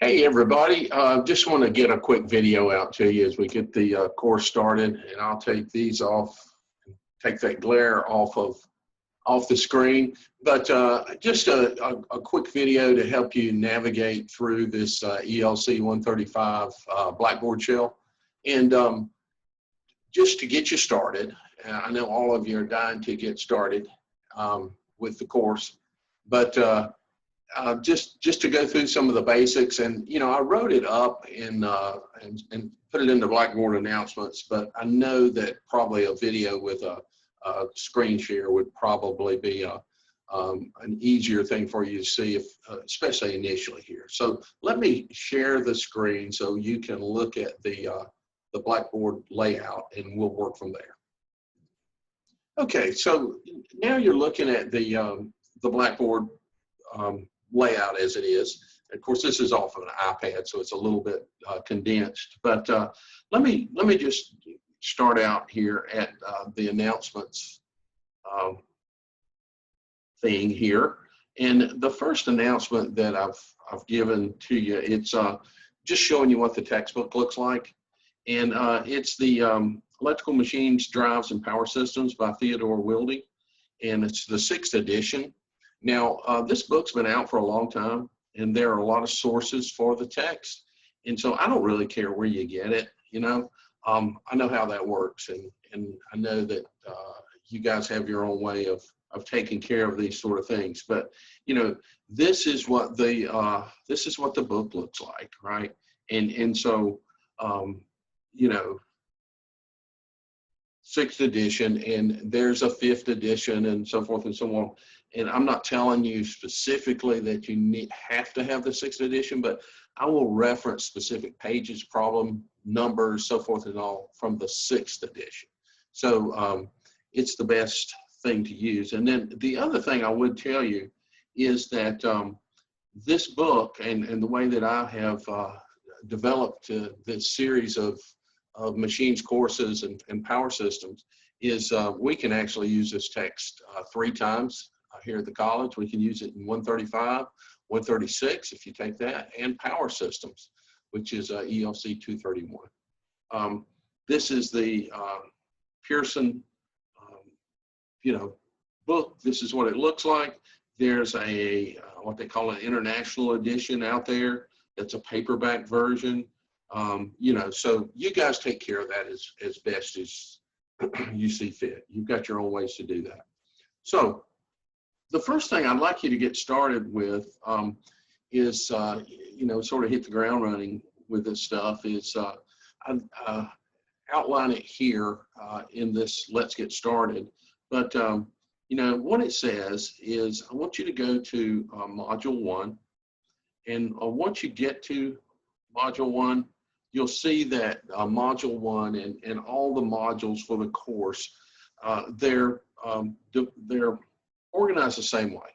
Hey everybody, just want to get a quick video out to you as we get the course started, and I'll take these off, take that glare off the screen. But just a quick video to help you navigate through this ELC-135 Blackboard shell. And just to get you started, I know all of you are dying to get started with the course, but just to go through some of the basics. And I wrote it up and put it into Blackboard announcements, but I know that probably a video with a screen share would probably be an easier thing for you to see, especially initially here. So let me share the screen so you can look at the Blackboard layout, and we'll work from there. Okay, so now you're looking at the Blackboard layout as it is. Of course, this is off of an iPad, so it's a little bit condensed. But let me just start out here at the announcements thing here. And the first announcement that I've given to you, it's just showing you what the textbook looks like. And it's the Electrical Machines, Drives, and Power Systems by Theodore Wilde. And it's the 6th edition. Now, this book's been out for a long time, and there are a lot of sources for the text. And so I don't really care where you get it, I know how that works, and I know that you guys have your own way of taking care of these sort of things. But, this is what the book looks like, right? And so, 6th edition, and there's a 5th edition, and so forth and so on. And I'm not telling you specifically that you have to have the 6th edition, but I will reference specific pages, problem numbers, so forth and all from the 6th edition. So it's the best thing to use. And then the other thing I would tell you is that this book and the way that I have developed this series of machines courses and power systems is we can actually use this text 3 times here at the college. We can use it in 135, 136 if you take that, and power systems, which is ELC-231. This is the Pearson book. This is what it looks like. There's a what they call an international edition out there. That's a paperback version. So you guys take care of that as best as you see fit. You've got your own ways to do that. So the first thing I'd like you to get started with is, sort of hit the ground running with this stuff, is I outline it here in this Let's Get Started. But, what it says is I want you to go to Module 1. And once you get to Module 1, you'll see that Module 1 and all the modules for the course, they're organized the same way.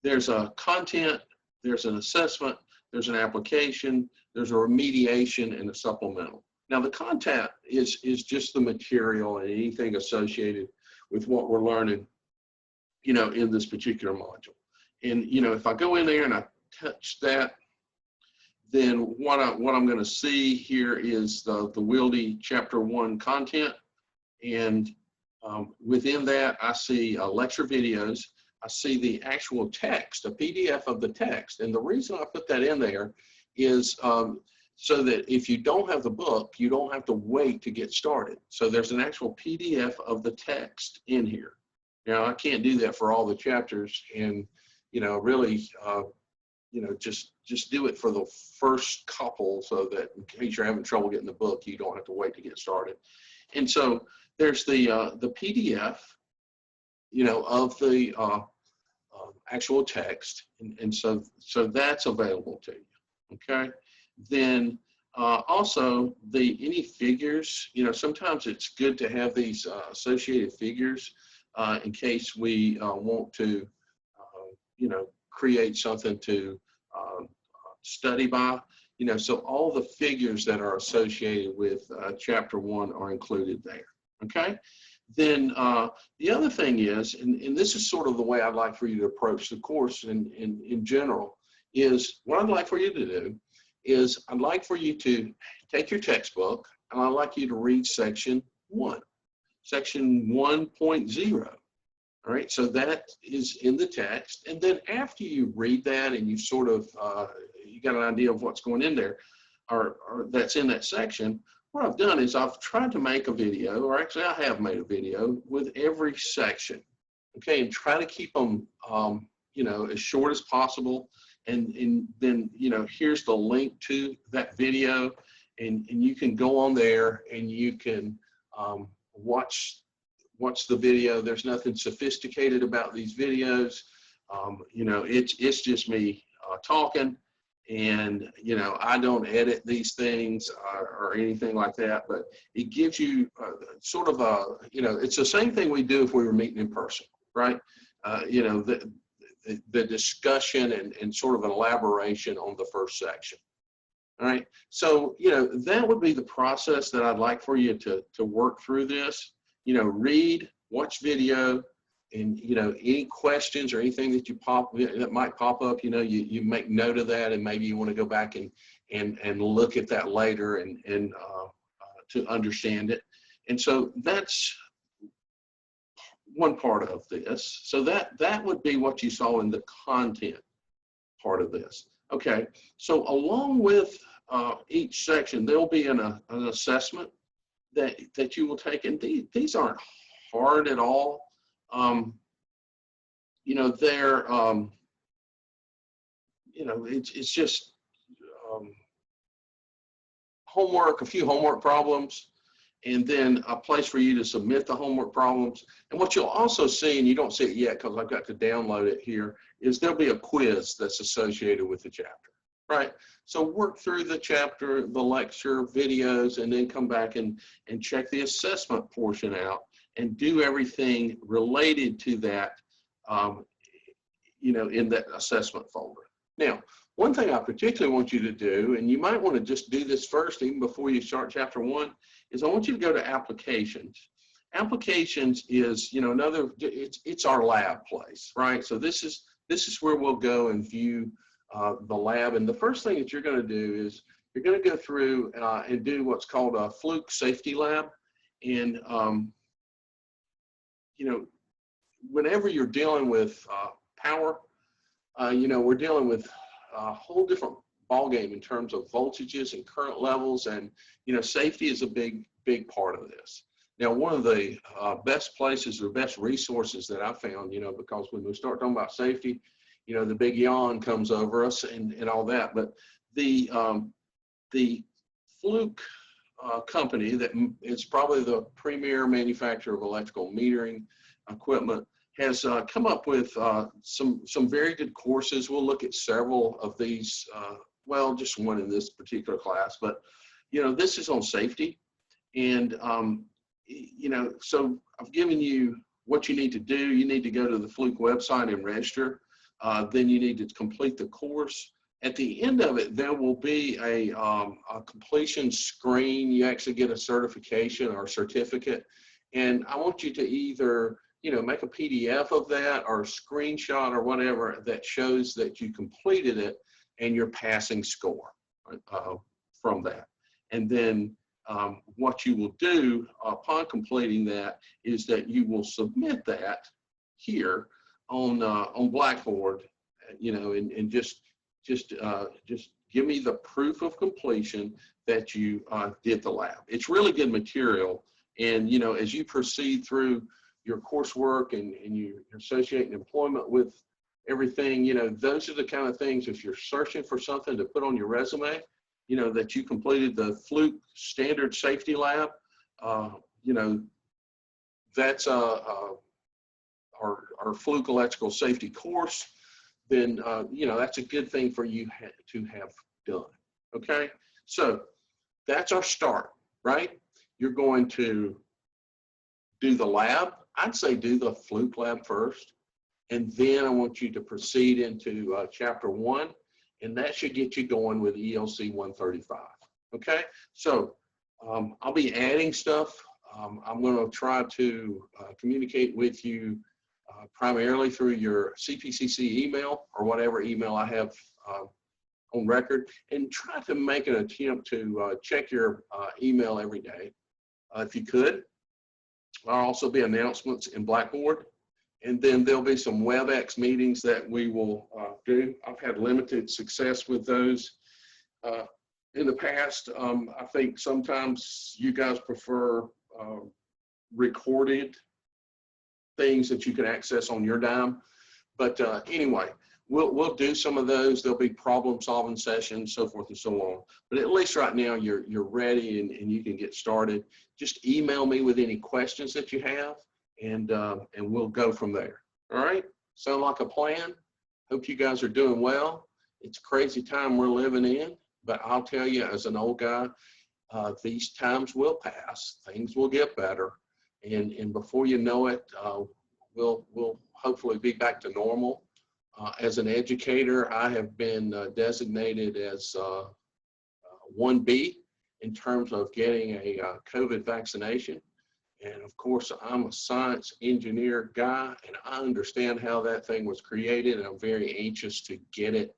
There's a content, there's an assessment, there's an application, there's a remediation, and a supplemental. Now the content is just the material and anything associated with what we're learning, in this particular module. And if I go in there and I touch that, then what I'm going to see here is the Wilde Chapter 1 content, and within that I see lecture videos. I see the actual text, a PDF of the text, and the reason I put that in there is so that if you don't have the book, you don't have to wait to get started. So there's an actual PDF of the text in here. Now I can't do that for all the chapters, and really just do it for the first couple so that in case you're having trouble getting the book, you don't have to wait to get started. And so there's the PDF, of the actual text, and so that's available to you. Okay. Then also any figures, sometimes it's good to have these associated figures in case we want to, create something to study by. So all the figures that are associated with Chapter 1 are included there. Okay. Then the other thing is, and this is sort of the way I'd like for you to approach the course in general, is what I'd like for you to do is I'd like for you to take your textbook, and I'd like you to read section 1, section 1.0. All right, so that is in the text. And then after you read that and you sort of, you got an idea of what's going in there, or that's in that section, what I've done is I've tried to make a video, or actually I have made a video with every section, okay, and try to keep them, you know, as short as possible. And then, you know, here's the link to that video, and you can go on there and you can watch the video. There's nothing sophisticated about these videos. You know, it's just me talking, and, you know, I don't edit these things or anything like that, but it gives you sort of a, you know, it's the same thing we do if we were meeting in person, right? You know, the discussion and sort of an elaboration on the first section. All right, so, you know, that would be the process that I'd like for you to work through this. You know, read, watch video, and, you know, any questions or anything that that might pop up, you know, you make note of that, and maybe you want to go back and look at that later and to understand it. And so that's one part of this. So that would be what you saw in the content part of this. Okay, so along with each section, there'll be an assessment that you will take, and these aren't hard at all. You know, they're, you know, it's just homework, a few homework problems, and then a place for you to submit the homework problems. And what you'll also see, and you don't see it yet because I've got to download it here, is there'll be a quiz that's associated with the chapter, right? So work through the chapter, the lecture, videos, and then come back and check the assessment portion out and do everything related to that, you know, in that assessment folder. Now, one thing I particularly want you to do, and you might want to just do this first even before you start chapter 1, is I want you to go to applications. Applications is, you know, it's our lab place, right? So this is where we'll go and view the lab. And the first thing that you're going to do is you're going to go through and do what's called a fluke safety lab. And, you know, whenever you're dealing with power, you know, we're dealing with a whole different ballgame in terms of voltages and current levels, and, you know, safety is a big part of this. Now, one of the best places or best resources that I found, you know, because when we start talking about safety, you know, the big yawn comes over us and all that, but the Fluke company that is probably the premier manufacturer of electrical metering equipment has come up with some very good courses. We'll look at several of these, well, just one in this particular class, but, you know, this is on safety. And, you know, so I've given you what you need to do. You need to go to the Fluke website and register. Then you need to complete the course. At the end of it, there will be a completion screen. You actually get a certification or certificate. And I want you to either, you know, make a PDF of that or a screenshot or whatever that shows that you completed it and your passing score from that. And then what you will do upon completing that is that you will submit that here on Blackboard, you know, and just give me the proof of completion that you did the lab. It's really good material, and, you know, as you proceed through your coursework and you're associating employment with everything, you know, those are the kind of things, if you're searching for something to put on your resume, you know, that you completed the Fluke Standard Safety Lab, you know, that's our Fluke Electrical Safety course, then, you know, that's a good thing for you to have done, okay? So that's our start, right? You're going to do the lab. I'd say do the Fluke lab first, and then I want you to proceed into chapter 1, and that should get you going with ELC-135, okay? So I'll be adding stuff. I'm going to try to communicate with you primarily through your CPCC email or whatever email I have on record, and try to make an attempt to check your email every day. If you could, there'll also be announcements in Blackboard, and then there'll be some WebEx meetings that we will do. I've had limited success with those in the past. I think sometimes you guys prefer recorded things that you can access on your dime. But anyway, we'll do some of those. There'll be problem-solving sessions, so forth and so on. But at least right now you're ready and you can get started. Just email me with any questions that you have, and we'll go from there. All right? Sound like a plan? Hope you guys are doing well. It's a crazy time we're living in, but I'll tell you, as an old guy, these times will pass. Things will get better, and before you know it, we'll hopefully be back to normal. As an educator, I have been designated as 1B in terms of getting a COVID vaccination. And of course, I'm a science engineer guy, and I understand how that thing was created, and I'm very anxious to get it.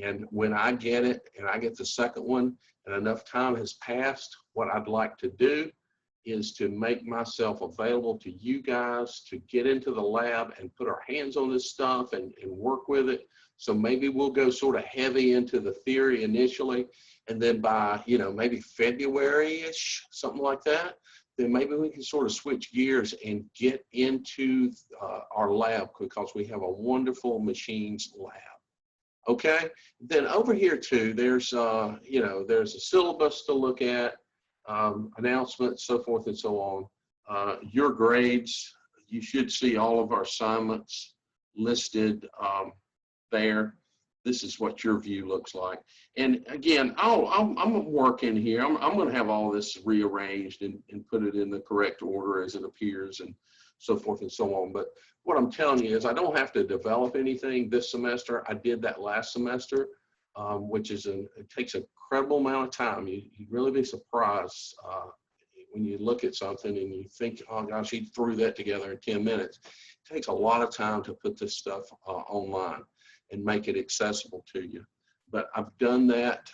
And when I get it, and I get the second one, and enough time has passed, what I'd like to do is to make myself available to you guys to get into the lab and put our hands on this stuff and work with it. So maybe we'll go sort of heavy into the theory initially, and then by, you know, maybe February-ish, something like that, then maybe we can sort of switch gears and get into our lab, because we have a wonderful machines lab. Okay, then over here too, there's you know, there's a syllabus to look at, announcements, so forth and so on. Your grades, you should see all of our assignments listed there. This is what your view looks like. And again, I'm working here. I'm going to have all this rearranged and put it in the correct order as it appears, and so forth and so on. But what I'm telling you is I don't have to develop anything this semester. I did that last semester, which is it takes an incredible amount of time. You'd really be surprised when you look at something and you think, oh gosh, he threw that together in 10 minutes. It takes a lot of time to put this stuff online and make it accessible to you. But I've done that,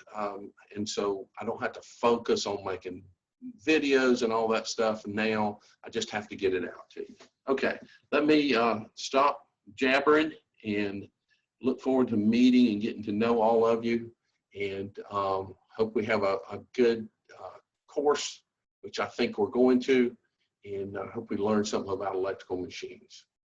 and so I don't have to focus on making videos and all that stuff now. I just have to get it out to you. Okay, let me stop jabbering and look forward to meeting and getting to know all of you, and hope we have a good course, which I think we're going to, and I hope we learn something about electrical machines.